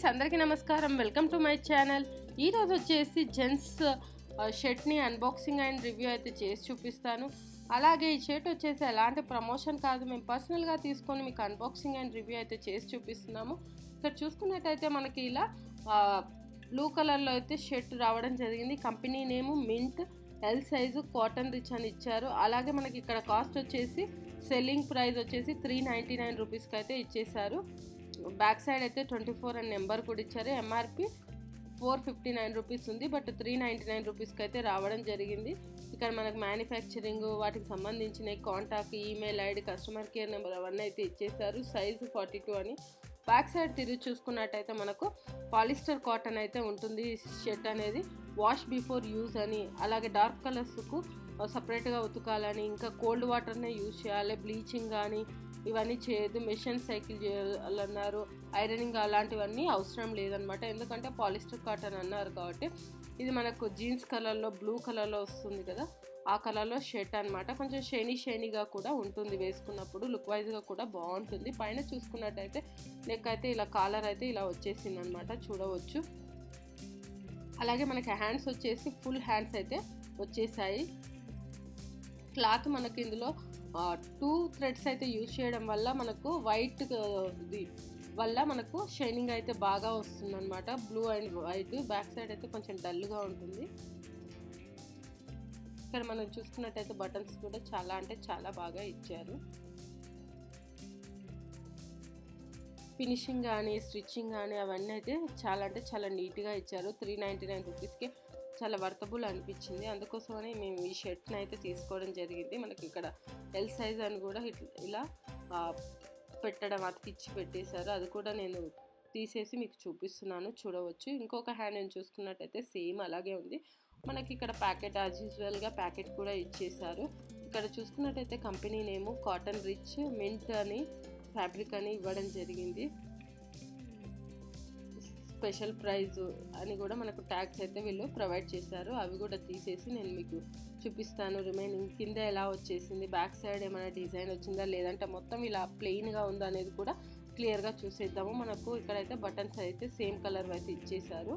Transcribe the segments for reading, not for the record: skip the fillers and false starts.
అందరికీ నమస్కారం. Welcome to my channel. ఈరోజు వచ్చేసి జెంట్స్ షర్ట్ని అన్బాక్సింగ్ అండ్ రివ్యూ అయితే చేసి చూపిస్తాను. అలాగే ఈ షర్ట్ వచ్చేసి ఎలాంటి ప్రమోషన్ కాదు, మేము పర్సనల్గా తీసుకొని మీకు అన్బాక్సింగ్ అండ్ రివ్యూ అయితే చేసి చూపిస్తున్నాము. ఇక్కడ చూసుకున్నట్టయితే మనకి ఇలా బ్లూ కలర్లో అయితే షర్ట్ రావడం జరిగింది. కంపెనీ నేము mint, L size, cotton rich అని ఇచ్చారు. అలాగే మనకి ఇక్కడ కాస్ట్ వచ్చేసి సెల్లింగ్ ప్రైస్ వచ్చేసి 399 రూపీస్కి అయితే ఇచ్చేసారు. బ్యాక్ సైడ్ అయితే 24 అని నెంబర్ కూడా ఇచ్చారు. ఎంఆర్పి 459 రూపీస్ ఉంది, బట్ 399 రూపీస్కి అయితే రావడం జరిగింది. ఇక్కడ మనకు మ్యానుఫ్యాక్చరింగ్, వాటికి సంబంధించిన contact, email ID, customer care number అవన్నీ అయితే ఇచ్చేసారు. సైజు 42 అని. బ్యాక్ సైడ్ తిరిగి చూసుకున్నట్టయితే మనకు పాలిస్టర్ కాటన్ అయితే ఉంటుంది షర్ట్ అనేది. వాష్ బిఫోర్ యూజ్ అని, అలాగే డార్క్ కలర్స్కు సపరేట్గా ఉతకాలని, ఇంకా కోల్డ్ వాటర్నే యూజ్ చేయాలి, బ్లీచింగ్ కానీ ఇవన్నీ చేయొద్దు, మెషిన్ సైకిల్ చేయాలన్నారు, ఐరనింగ్ అలాంటివన్నీ అవసరం లేదనమాట. ఎందుకంటే పాలిస్టర్ కాటన్ అన్నారు కాబట్టి. ఇది మనకు జీన్స్ కలర్లో, బ్లూ కలర్లో వస్తుంది కదా, ఆ కలర్లో షర్ట్ అనమాట. కొంచెం షైనీగా కూడా ఉంటుంది, వేసుకున్నప్పుడు లుక్ వైజ్గా కూడా బాగుంటుంది. పైన చూసుకున్నట్టయితే నెక్ అయితే ఇలా కాలర్ అయితే ఇలా వచ్చేసింది అనమాట, చూడవచ్చు. అలాగే మనకి హ్యాండ్స్ వచ్చేసి ఫుల్ హ్యాండ్స్ అయితే వచ్చేసాయి. క్లాత్ మనకి ఇందులో 2 థ్రెడ్స్ అయితే యూజ్ చేయడం వల్ల మనకు వైట్ వల్ల మనకు షైనింగ్ అయితే బాగా వస్తుంది అనమాట. Blue and white. Back side అయితే కొంచెం డల్గా ఉంటుంది. ఇక్కడ మనం చూసుకున్నట్టయితే బటన్స్ కూడా చాలా అంటే చాలా బాగా ఇచ్చారు. ఫినిషింగ్ కానీ, స్టిచ్చింగ్ కానీ అవన్నీ అయితే చాలా అంటే చాలా నీట్గా ఇచ్చారు. 399 రూపీస్కి చాలా వర్తబుల్ అనిపించింది. అందుకోసమని మేము ఈ షర్ట్ని అయితే తీసుకోవడం జరిగింది. మనకి ఇక్కడ ఎల్ సైజ్ అని కూడా ఇలా పెట్టడం అతికిచ్చి పెట్టేశారు. అది కూడా నేను తీసేసి మీకు చూపిస్తున్నాను, చూడవచ్చు. ఇంకొక హ్యాండ్ నేను చూసుకున్నట్టయితే సేమ్ అలాగే ఉంది. మనకి ఇక్కడ ప్యాకెట్ యాజ్ యూజువల్గా ప్యాకెట్ కూడా ఇచ్చేసారు. ఇక్కడ చూసుకున్నట్టయితే కంపెనీ నేము కాటన్ రిచ్, మింట్ అని, ఫ్యాబ్రిక్ అని ఇవ్వడం జరిగింది. స్పెషల్ ప్రైజ్ అని కూడా మనకు ట్యాగ్స్ అయితే వీళ్ళు ప్రొవైడ్ చేశారు. అవి కూడా తీసేసి నేను మీకు చూపిస్తాను. రిమైనింగ్ కింద ఎలా వచ్చేసింది, బ్యాక్ సైడ్ ఏమైనా డిజైన్ వచ్చిందా, లేదంటే మొత్తం ఇలా ప్లెయిన్గా ఉందా అనేది కూడా క్లియర్గా చూసేద్దాము. మనకు ఇక్కడైతే బటన్స్ అయితే సేమ్ కలర్ అయితే ఇచ్చేసారు.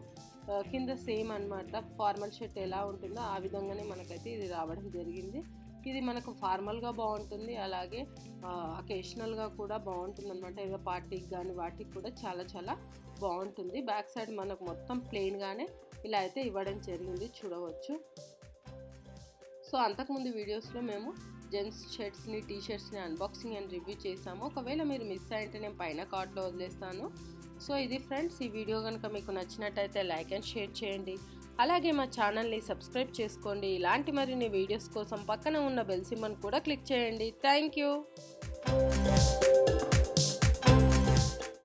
కింద సేమ్ అనమాట, ఫార్మల్ షర్ట్ ఎలా ఉంటుందో ఆ విధంగానే మనకైతే ఇది రావడం జరిగింది. ఇది మనకు ఫార్మల్గా బాగుంటుంది, అలాగే అకేషనల్గా కూడా బాగుంటుంది అనమాట. ఏదో పార్టీకి కానీ వాటికి కూడా చాలా చాలా బాగుంటుంది. బ్యాక్ సైడ్ మనకు మొత్తం ప్లెయిన్గానే ఇలా అయితే ఇవ్వడం జరిగింది, చూడవచ్చు. సో అంతకుముందు వీడియోస్లో మేము జెంట్స్ షర్ట్స్ని, టీ షర్ట్స్ని అన్బాక్సింగ్ అండ్ రివ్యూ చేసాము. ఒకవేళ మీరు మిస్ అయింటే నేను పైన కార్ట్లో వదిలేస్తాను. సో ఇది ఫ్రెండ్స్, ఈ వీడియో కనుక మీకు నచ్చినట్టయితే లైక్ అండ్ షేర్ చేయండి. అలాగే మా ఛానల్ని సబ్స్క్రైబ్ చేసుకోండి. ఇలాంటి మరిన్ని వీడియోస్ కోసం పక్కన ఉన్న బెల్ సింబల్ కూడా క్లిక్ చేయండి. Thank you.